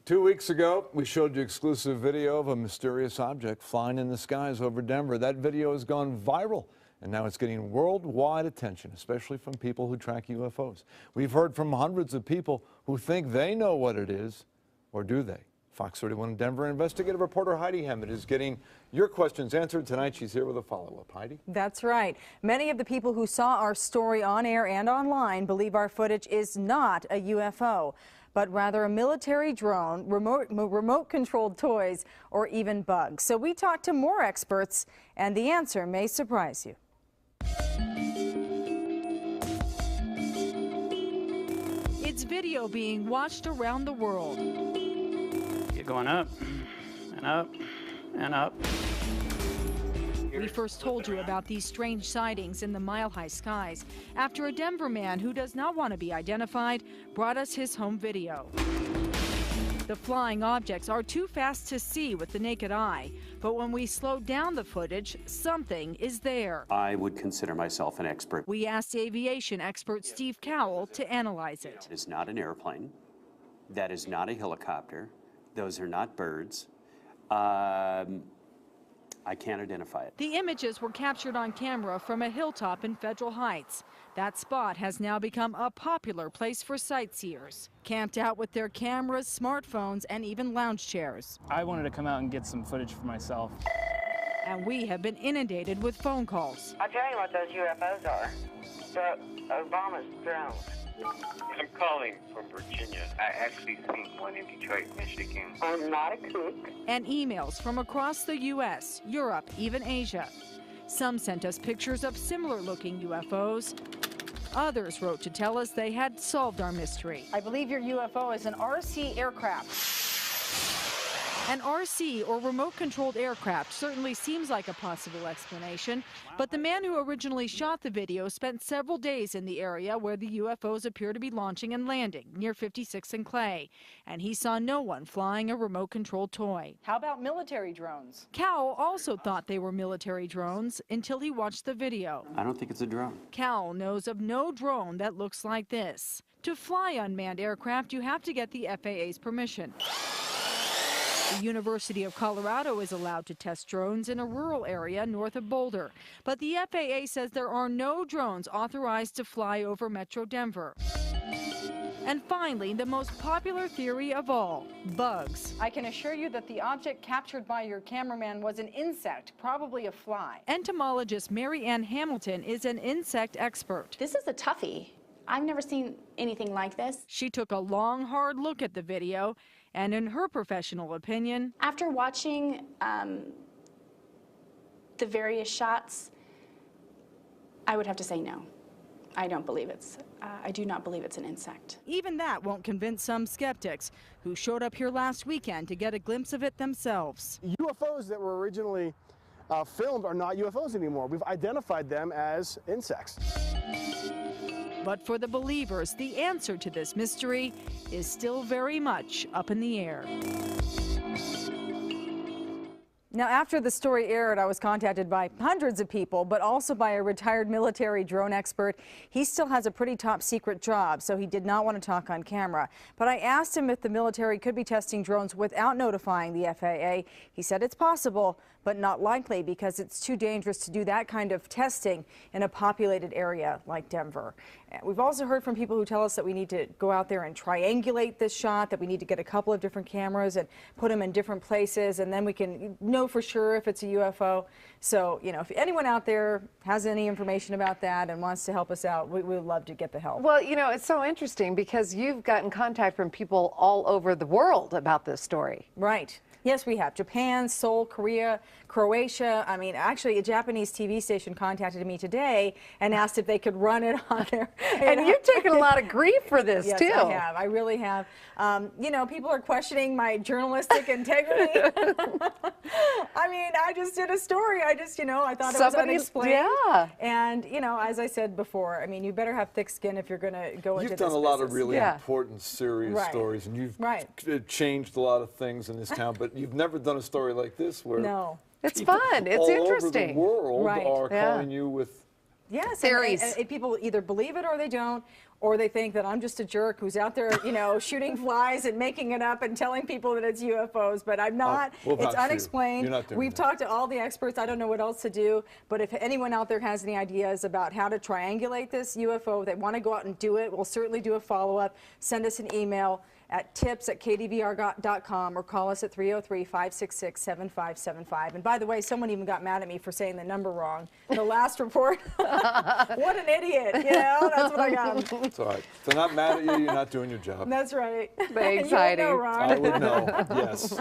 2 weeks ago, we showed you exclusive video of a mysterious object flying in the skies over Denver. That video has gone viral, and now it's getting worldwide attention, especially from people who track UFOs. We've heard from hundreds of people who think they know what it is, or do they? Fox 31 Denver investigative reporter Heidi Hammett is getting your questions answered tonight. She's here with a follow-up. Heidi? That's right. Many of the people who saw our story on air and online believe our footage is not a UFO, but rather a military drone, remote-controlled toys, or even bugs. So we talked to more experts, and the answer may surprise you. It's video being watched around the world. Keep going up and up and up. We first told you about these strange sightings in the mile-high skies after a Denver man who does not want to be identified brought us his home video. The flying objects are too fast to see with the naked eye, but when we slowed down the footage, something is there. I would consider myself an expert. We asked aviation expert Steve Cowell to analyze it. It is not an airplane. That is not a helicopter. Those are not birds. I can't identify it. The images were captured on camera from a hilltop in Federal Heights. That spot has now become a popular place for sightseers, camped out with their cameras, smartphones, and even lounge chairs. I wanted to come out and get some footage for myself. And we have been inundated with phone calls. I'll tell you what those UFOs are. They're Obama's drones. I'm calling from Virginia. I actually seen one in Detroit, Michigan. I'm not a kook. And emails from across the U.S., Europe, even Asia. Some sent us pictures of similar-looking UFOs. Others wrote to tell us they had solved our mystery. I believe your UFO is an RC aircraft. An RC, or remote-controlled aircraft, certainly seems like a possible explanation, but the man who originally shot the video spent several days in the area where the UFOs appear to be launching and landing, near 56th and Clay, and he saw no one flying a remote-controlled toy. How about military drones? Cowell also thought they were military drones until he watched the video. I don't think it's a drone. Cowell knows of no drone that looks like this. To fly unmanned aircraft, you have to get the FAA's permission. The University of Colorado is allowed to test drones in a rural area north of Boulder, but the FAA says there are no drones authorized to fly over Metro Denver. And finally, the most popular theory of all, bugs. I can assure you that the object captured by your cameraman was an insect, probably a fly. Entomologist Mary Ann Hamilton is an insect expert. This is a toughie. I've never seen anything like this. She took a long, hard look at the video, and in her professional opinion, after watching the various shots, I would have to say no. I don't believe I do not believe it's an insect. Even that won't convince some skeptics who showed up here last weekend to get a glimpse of it themselves. UFOs that were originally filmed are not UFOs anymore. We've identified them as insects. But for the believers, the answer to this mystery is still very much up in the air. Now, after the story aired, I was contacted by hundreds of people, but also by a retired military drone expert. He still has a pretty top secret job, so he did not want to talk on camera. But I asked him if the military could be testing drones without notifying the FAA. He said it's possible, but not likely because it's too dangerous to do that kind of testing in a populated area like Denver. We've also heard from people who tell us that we need to go out there and triangulate this shot, that we need to get a couple of different cameras and put them in different places, and then we can know for sure if it's a UFO. So, you know, if anyone out there has any information about that and wants to help us out, we would love to get the help. Well, you know, it's so interesting because you've gotten contact from people all over the world about this story. Right. Yes, we have. Japan, Seoul, Korea, Croatia. I mean, actually, a Japanese TV station contacted me today and asked if they could run it on there. And you've taken a lot of grief for this, yes, too. I have. I really have. You know, people are questioning my journalistic integrity. I mean, I just did a story. I just, you know, I thought it was unexplained. Yeah. And, you know, as I said before, I mean, you better have thick skin if you're going to go into this business. You've done a lot of really important, serious stories, and you've changed a lot of things in this town, but you've never done a story like this where it's fun. It's interesting. All over the world are calling you with Yes, theories. And people either believe it or they don't, or they think that I'm just a jerk who's out there, you know, shooting flies and making it up and telling people that it's UFOs, but I'm not. We'll vouch It's for you. unexplained. You're not doing We've that. talked to all the experts. I don't know what else to do, but if anyone out there has any ideas about how to triangulate this UFO, they want to go out and do it, we'll certainly do a follow-up. Send us an email at tips@kdvr.com or call us at 303-566-7575. And by the way, someone even got mad at me for saying the number wrong. The last report. What an idiot, you know? That's what I got. It's all right. If they're not mad at you, you're not doing your job. That's right. Very You would know, exciting. Ron. I would know, yes.